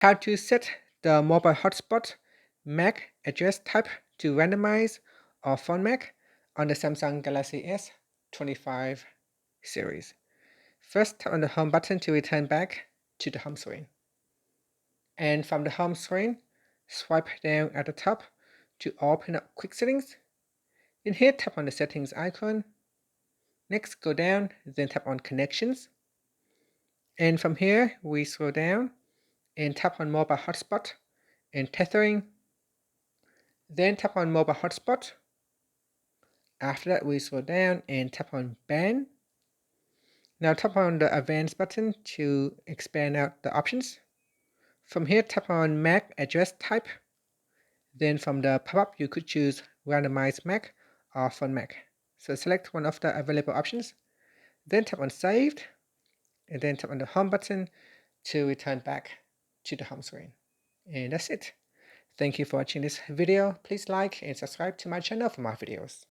How to set the Mobile Hotspot MAC address type to randomize or phone MAC on the Samsung Galaxy S25 series. First, tap on the Home button to return back to the home screen. And from the home screen, swipe down at the top to open up Quick Settings. In here, tap on the Settings icon. Next, go down, then tap on Connections. And from here, we scroll down and tap on Mobile Hotspot and Tethering. Then tap on Mobile Hotspot. After that, we scroll down and tap on Ban. Now tap on the Advanced button to expand out the options. From here, tap on MAC address type. Then from the pop-up, you could choose Randomize MAC or Phone MAC. So select one of the available options. Then tap on Saved. And then tap on the Home button to return back to the home screen. And that's it. Thank you for watching this video. Please like and subscribe to my channel for more videos.